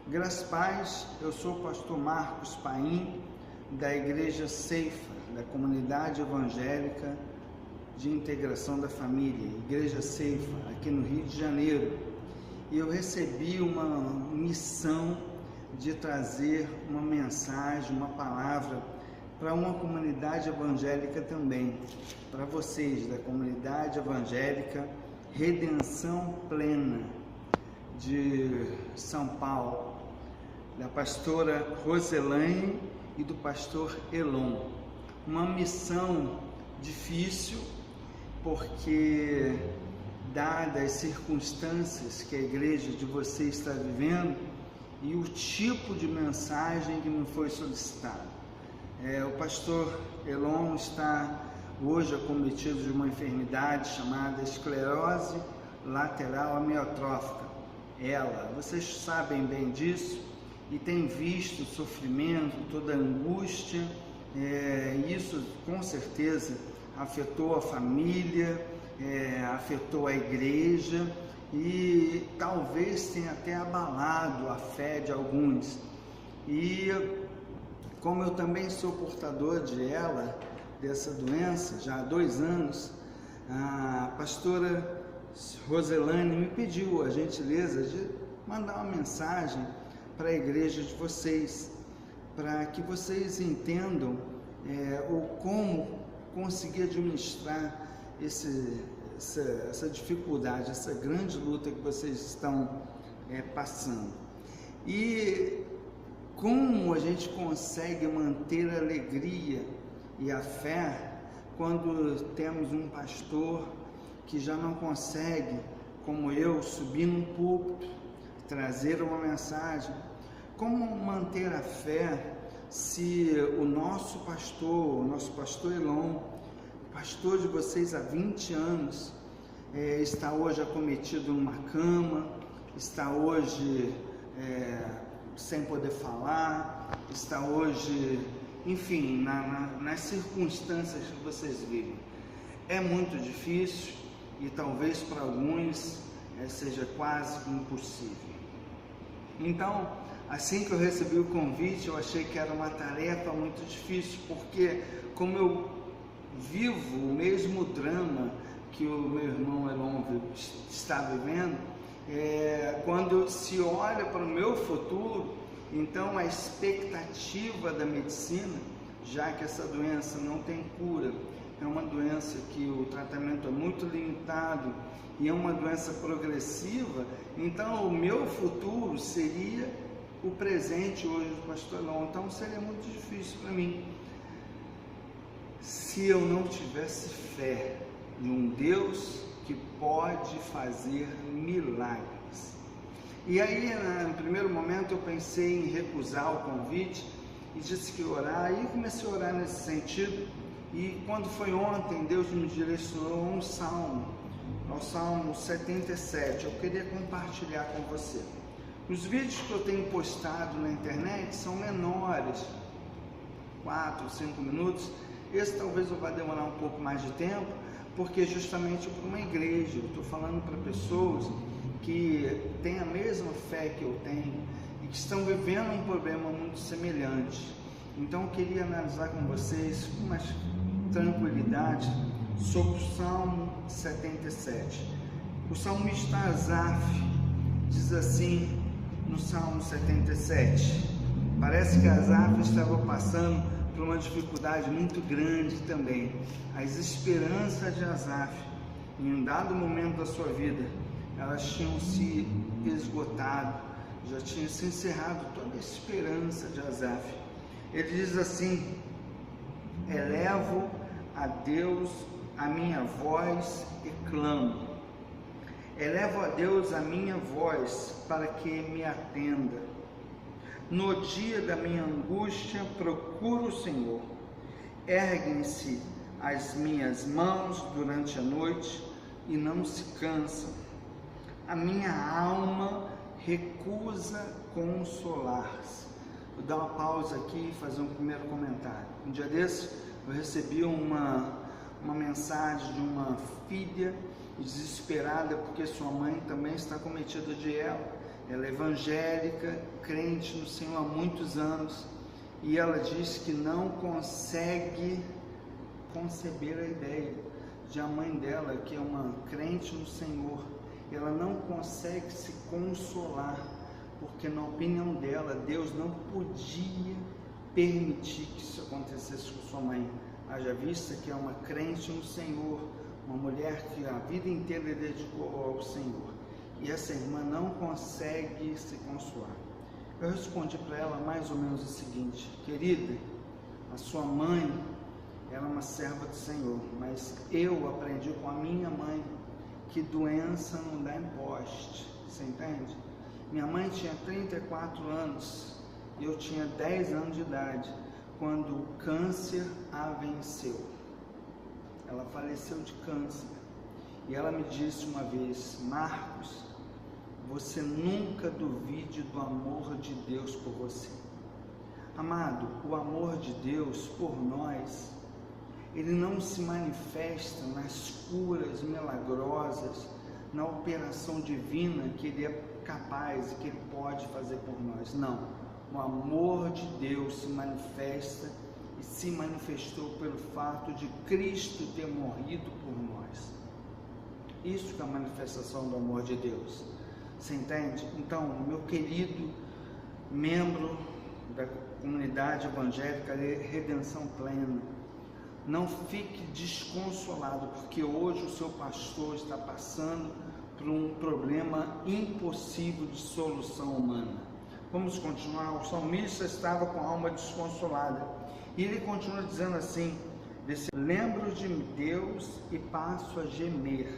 Graças Paz, eu sou o pastor Marcos Paim, da Igreja Ceifa, da Comunidade Evangélica de Integração da Família, Igreja Ceifa, aqui no Rio de Janeiro. E eu recebi uma missão de trazer uma mensagem, uma palavra para uma comunidade evangélica também, para vocês da Comunidade Evangélica Redenção Plena de São Paulo, da pastora Roselane e do pastor Elon. Uma missão difícil, porque dadas as circunstâncias que a igreja de vocês está vivendo e o tipo de mensagem que me foi solicitada. O pastor Elon está hoje acometido de uma enfermidade chamada esclerose lateral amiotrófica. Vocês sabem bem disso e têm visto o sofrimento, toda a angústia, isso com certeza afetou a família, afetou a igreja e talvez tenha até abalado a fé de alguns. E como eu também sou portador dessa doença, já há 2 anos, a pastora Roselane me pediu a gentileza de mandar uma mensagem para a igreja de vocês, para que vocês entendam como conseguir administrar essa dificuldade, essa grande luta que vocês estão passando. E como a gente consegue manter a alegria e a fé quando temos um pastor que já não consegue, como eu, subir num púlpito, trazer uma mensagem? Como manter a fé se o nosso pastor Elon, pastor de vocês há 20 anos, está hoje acometido numa cama, está hoje sem poder falar, está hoje, enfim, nas circunstâncias que vocês vivem? É muito difícil e talvez para alguns seja quase impossível. Então, assim que eu recebi o convite, eu achei que era uma tarefa muito difícil, porque como eu vivo o mesmo drama que o meu irmão Elon está vivendo, quando se olha para o meu futuro, então a expectativa da medicina, já que essa doença não tem cura, é uma doença que o tratamento é muito limitado e é uma doença progressiva, então o meu futuro seria o presente hoje do pastor Elon. Então seria muito difícil para mim se eu não tivesse fé em um Deus que pode fazer milagres. E aí, no primeiro momento, eu pensei em recusar o convite e disse que orar, e comecei a orar nesse sentido. E quando foi ontem, Deus me direcionou a um salmo, ao Salmo 77. Eu queria compartilhar com você. Os vídeos que eu tenho postado na internet são menores, 4, 5 minutos. Esse talvez eu vá demorar um pouco mais de tempo, porque justamente para uma igreja, eu estou falando para pessoas que têm a mesma fé que eu tenho e que estão vivendo um problema muito semelhante. Então eu queria analisar com vocês com mais tranquilidade sobre o Salmo 77. O salmista Asaf diz assim no Salmo 77, parece que Asaf estava passando por uma dificuldade muito grande também. As esperanças de Asaf, em um dado momento da sua vida, elas tinham se esgotado, já tinha se encerrado toda a esperança de Asaf. Ele diz assim: elevo a Deus a minha voz e clamo. Elevo a Deus a minha voz para que me atenda. No dia da minha angústia procuro o Senhor. Erguem-se as minhas mãos durante a noite e não se cansam. A minha alma recusa consolar-se. Vou dar uma pausa aqui e fazer um primeiro comentário. Um dia desses eu recebi uma mensagem de uma filha desesperada porque sua mãe também está cometida de Ela é evangélica, crente no Senhor há muitos anos, e ela diz que não consegue conceber a ideia de a mãe dela, que é uma crente no Senhor, ela não consegue se consolar, porque na opinião dela, Deus não podia permitir que isso acontecesse com sua mãe. Haja vista que é uma crente no Senhor, uma mulher que a vida inteira dedicou ao Senhor, e essa irmã não consegue se consolar. Eu respondi para ela mais ou menos o seguinte: querida, a sua mãe era uma serva do Senhor, mas eu aprendi com a minha mãe que doença não dá em poste, você entende? Minha mãe tinha 34 anos e eu tinha 10 anos de idade quando o câncer a venceu. Ela faleceu de câncer e ela me disse uma vez: Marcos, você nunca duvide do amor de Deus por você. Amado, o amor de Deus por nós, ele não se manifesta nas curas milagrosas, na operação divina que ele é capaz e que ele pode fazer por nós. Não, o amor de Deus se manifesta e se manifestou pelo fato de Cristo ter morrido por nós. Isso que é a manifestação do amor de Deus. Você entende? Então, meu querido membro da comunidade evangélica Redenção Plena, não fique desconsolado, porque hoje o seu pastor está passando por um problema impossível de solução humana. Vamos continuar. O salmista estava com a alma desconsolada e ele continua dizendo assim: lembro de Deus e passo a gemer,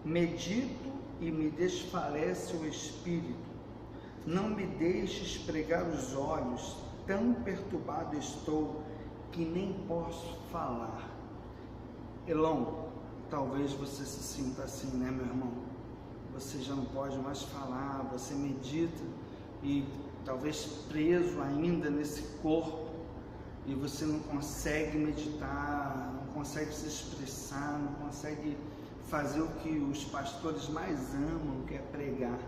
medito e me desfalece o espírito, não me deixes pregar os olhos, tão perturbado estou que nem posso falar. Elon, talvez você se sinta assim, né, meu irmão? Você já não pode mais falar, você medita e talvez preso ainda nesse corpo, e você não consegue meditar, não consegue se expressar, não consegue fazer o que os pastores mais amam, que é pregar.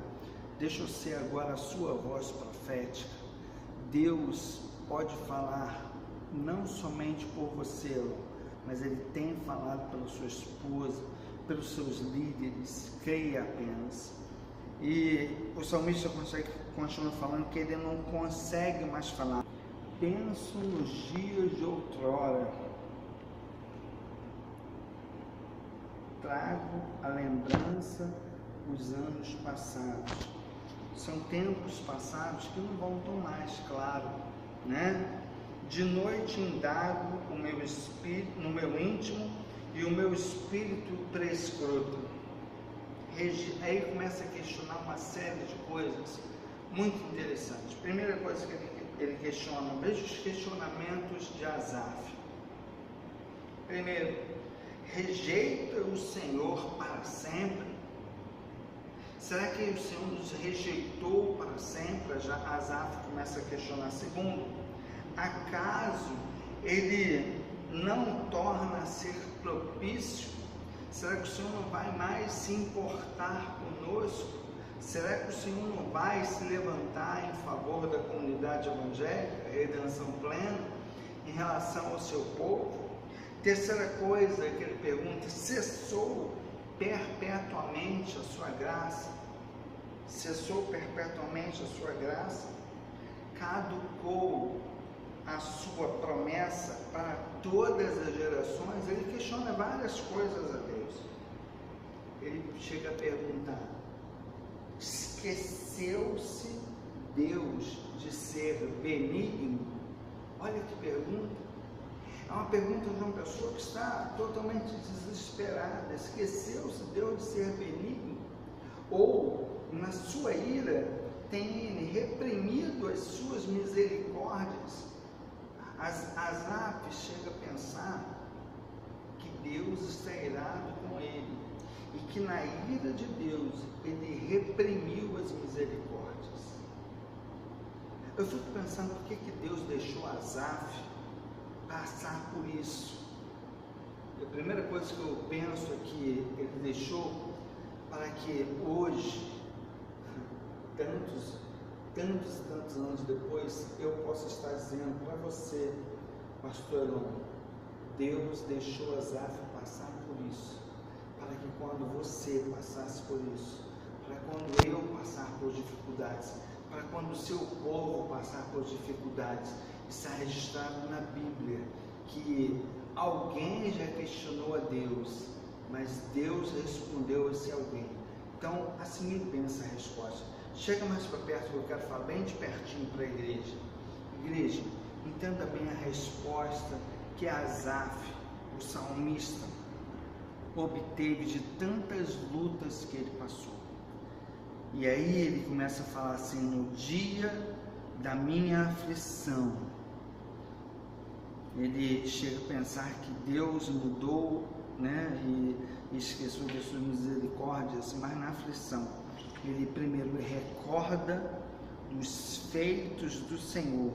Deixa eu ser agora a sua voz profética. Deus pode falar não somente por você, mas Ele tem falado pela sua esposa, pelos seus líderes. Creia apenas. E o salmista continua falando que ele não consegue mais falar. Penso nos dias de outrora, trago à lembrança os anos passados. São tempos passados que não voltam mais, claro, né? De noite indago o meu espírito, no meu íntimo, e o meu espírito prescruta. Aí começa a questionar uma série de coisas muito interessantes. Primeira coisa que ele questiona, veja os questionamentos de Asaf. Primeiro, rejeita o Senhor para sempre? Será que o Senhor nos rejeitou para sempre? Já Asaf começa a questionar. Segundo, acaso Ele não torna a ser propício? Será que o Senhor não vai mais se importar conosco? Será que o Senhor não vai se levantar em favor da comunidade evangélica, Redenção Plena, em relação ao seu povo? Terceira coisa que ele pergunta: cessou perpetuamente a sua graça? Cessou perpetuamente a sua graça? Caducou a sua promessa para todas as gerações? Ele questiona várias coisas a Deus. Ele chega a perguntar: esqueceu-se Deus de ser benigno? Olha que pergunta. É uma pergunta de uma pessoa que está totalmente desesperada. Esqueceu-se Deus de ser benigno? Ou, na sua ira, tem Ele reprimido as suas misericórdias? Asaf chega a pensar que Deus está irado com ele e que na ira de Deus Ele reprimiu as misericórdias. Eu fico pensando por que Deus deixou Asaf passar por isso. E a primeira coisa que eu penso é que Ele deixou para que hoje tantos e tantos anos depois, eu posso estar dizendo para você, pastor Elon, Deus deixou Asaf passar por isso, para que quando você passasse por isso, para quando eu passar por dificuldades, para quando o seu povo passar por dificuldades, está registrado na Bíblia que alguém já questionou a Deus, mas Deus respondeu a esse alguém. Então, assim bem essa resposta. Chega mais para perto, que eu quero falar bem de pertinho para a igreja. Igreja, entenda bem a resposta que Asaf, o salmista, obteve de tantas lutas que ele passou. E aí ele começa a falar assim: no dia da minha aflição, ele chega a pensar que Deus mudou, né, e esqueceu das suas misericórdias, mas na aflição, ele primeiro recorda dos feitos do Senhor,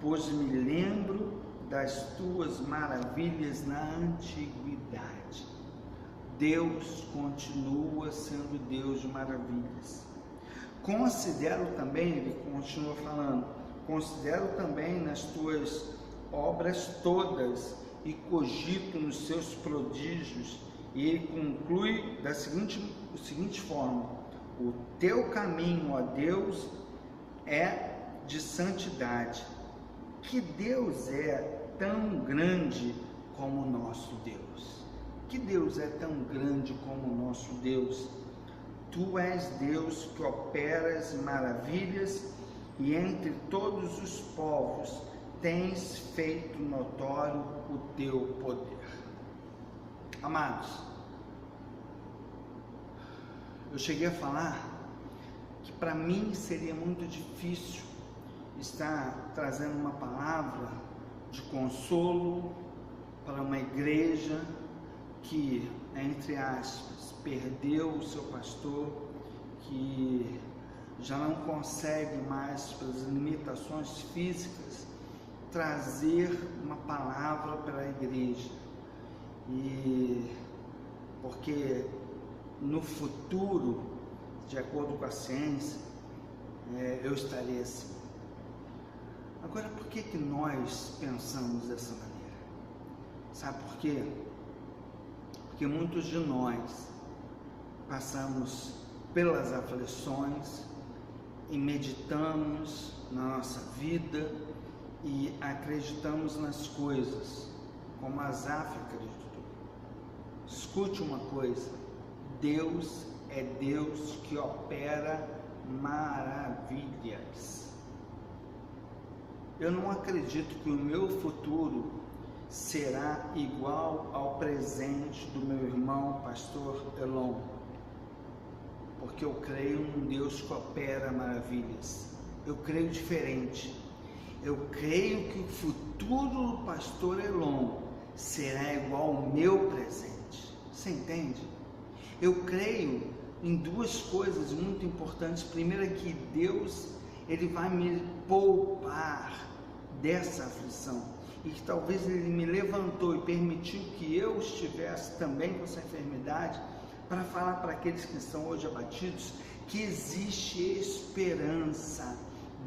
pois me lembro das tuas maravilhas na antiguidade. Deus continua sendo Deus de maravilhas. Considero também, ele continua falando, considero também nas tuas obras todas e cogito nos seus prodígios. E ele conclui da seguinte forma: o teu caminho, ó Deus, é de santidade. Que Deus é tão grande como o nosso Deus? Que Deus é tão grande como o nosso Deus? Tu és Deus que operas maravilhas e entre todos os povos tens feito notório o teu poder. Amados, eu cheguei a falar que para mim seria muito difícil estar trazendo uma palavra de consolo para uma igreja que, entre aspas, perdeu o seu pastor, que já não consegue mais, pelas limitações físicas, trazer uma palavra para a igreja. E porque no futuro, de acordo com a ciência, eu estarei assim. Agora, por que nós pensamos dessa maneira? Sabe por quê? Porque muitos de nós passamos pelas aflições e meditamos na nossa vida e acreditamos nas coisas como Asaf acreditou. Escute uma coisa: Deus é Deus que opera maravilhas. Eu não acredito que o meu futuro será igual ao presente do meu irmão pastor Elon, porque eu creio num Deus que opera maravilhas. Eu creio diferente. Eu creio que o futuro do pastor Elon será igual ao meu presente. Você entende? Eu creio em duas coisas muito importantes. Primeiro é que Deus, Ele vai me poupar dessa aflição, e que talvez Ele me levantou e permitiu que eu estivesse também com essa enfermidade, para falar para aqueles que estão hoje abatidos que existe esperança.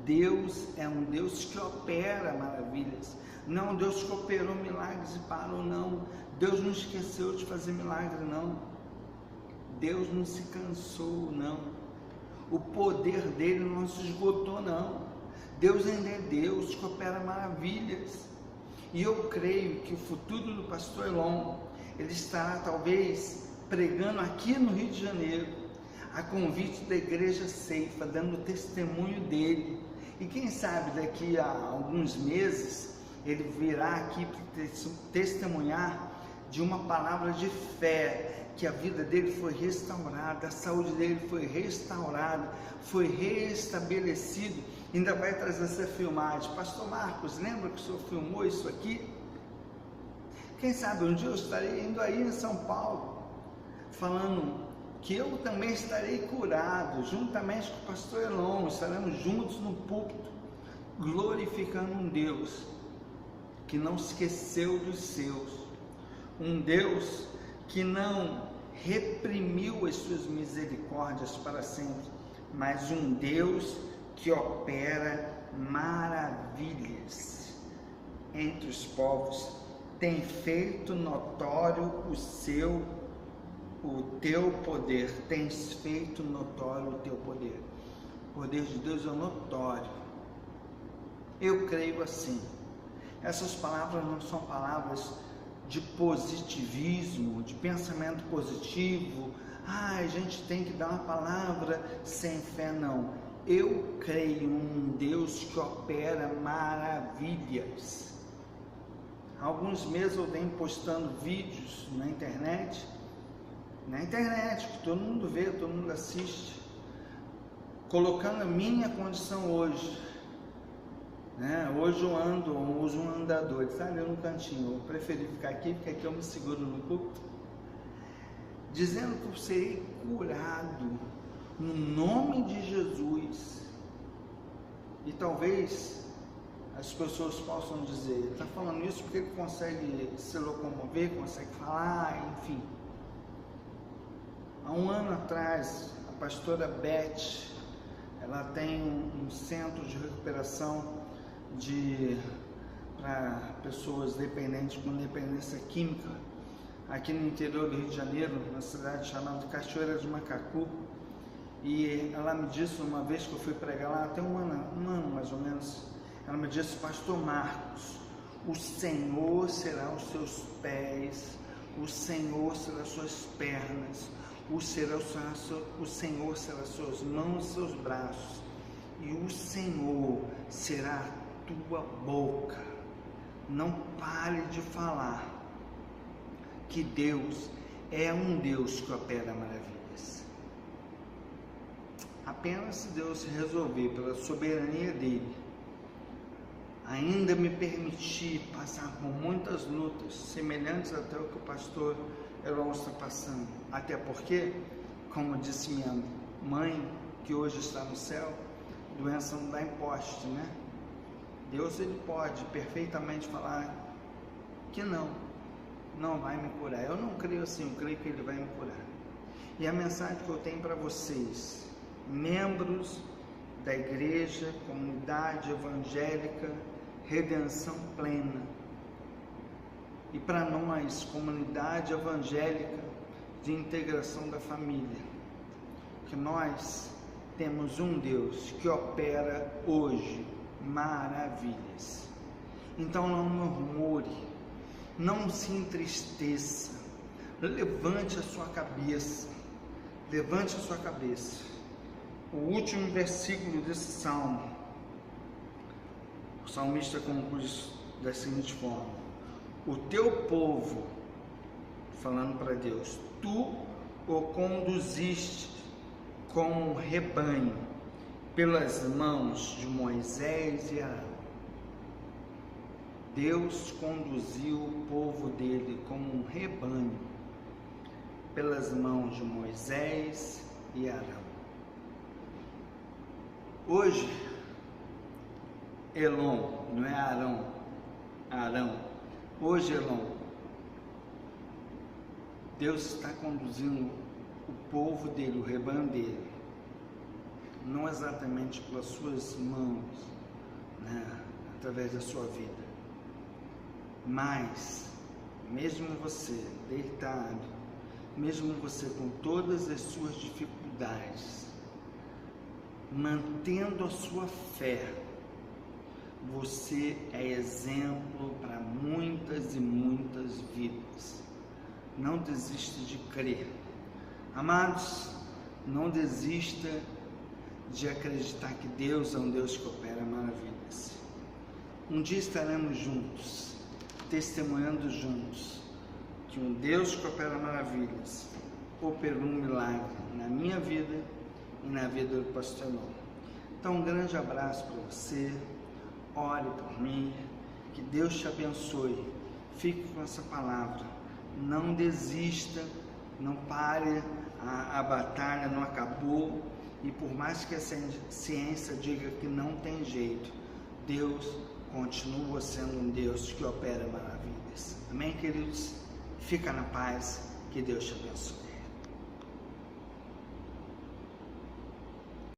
Deus é um Deus que opera maravilhas, não um Deus que operou milagres e parou, não. Deus não esqueceu de fazer milagre, não. Deus não se cansou, não. O poder dele não se esgotou, não. Deus ainda é Deus que opera maravilhas. E eu creio que o futuro do pastor Elon, ele estará talvez pregando aqui no Rio de Janeiro, a convite da igreja Ceifa, dando testemunho dele. E quem sabe daqui a alguns meses ele virá aqui para testemunhar de uma palavra de fé, que a vida dele foi restaurada, a saúde dele foi restaurada, foi restabelecido. Ainda vai trazer essa filmagem. Pastor Marcos, lembra que o senhor filmou isso aqui? Quem sabe um dia eu estarei indo aí em São Paulo, falando que eu também estarei curado, juntamente com o pastor Elon, estaremos juntos no púlpito, glorificando um Deus que não esqueceu dos seus, um Deus que não reprimiu as suas misericórdias para sempre, mas um Deus que opera maravilhas entre os povos, tem feito notório o teu poder, tens feito notório o teu poder. O poder de Deus é notório. Eu creio assim. Essas palavras não são palavras de positivismo, de pensamento positivo. A gente tem que dar uma palavra sem fé, não. Eu creio em um Deus que opera maravilhas. Há alguns meses eu venho postando vídeos na internet, que todo mundo vê, todo mundo assiste, colocando a minha condição hoje. Hoje eu uso um andador, sabe, eu no cantinho, eu preferi ficar aqui, porque aqui eu me seguro no púlpito, dizendo que eu serei curado no nome de Jesus. E talvez as pessoas possam dizer, ele está falando isso porque ele consegue se locomover, consegue falar, enfim. Há um ano atrás, a pastora Beth, ela tem um centro de recuperação para pessoas dependentes com dependência química, aqui no interior do Rio de Janeiro, na cidade chamada Cachoeira de Macacu. E ela me disse uma vez que eu fui pregar lá, até um ano mais ou menos, ela me disse: pastor Marcos, o Senhor será os seus pés, o Senhor será as suas pernas, o Senhor será as suas mãos e seus braços, e o Senhor será a tua boca. Não pare de falar que Deus é um Deus que opera maravilhas. Apenas se Deus resolver, pela soberania dele, ainda me permitir passar por muitas lutas, semelhantes até o que o pastor Elon está passando. Até porque, como disse minha mãe, que hoje está no céu, doença não dá em poste, né? Deus, ele pode perfeitamente falar que não vai me curar. Eu não creio assim, eu creio que ele vai me curar. E a mensagem que eu tenho para vocês, membros da igreja, comunidade evangélica, Redenção Plena, e para nós, comunidade evangélica de integração da família, que nós temos um Deus que opera hoje maravilhas. Então não murmure, não se entristeça, levante a sua cabeça, O último versículo desse salmo, o salmista conclui da seguinte forma: o teu povo, falando para Deus, tu o conduziste como um rebanho pelas mãos de Moisés e Arão. Deus conduziu o povo dele como um rebanho pelas mãos de Moisés e Arão. Hoje, Elon, não é Arão. Hoje, Elon, Deus está conduzindo o povo dele, o rebanho dele, não exatamente pelas suas mãos, através da sua vida, mas mesmo você deitado, mesmo você com todas as suas dificuldades, mantendo a sua fé, você é exemplo para muitas e muitas vidas. Não desista de crer. Amados, não desista de acreditar que Deus é um Deus que opera maravilhas. Um dia estaremos juntos, testemunhando juntos que um Deus que opera maravilhas operou um milagre na minha vida e na vida do pastor Elon. Então, um grande abraço para você, ore por mim, que Deus te abençoe, fique com essa palavra, não desista, não pare, a batalha não acabou, e por mais que a ciência diga que não tem jeito, Deus continua sendo um Deus que opera maravilhas. Amém, queridos? Fica na paz, que Deus te abençoe.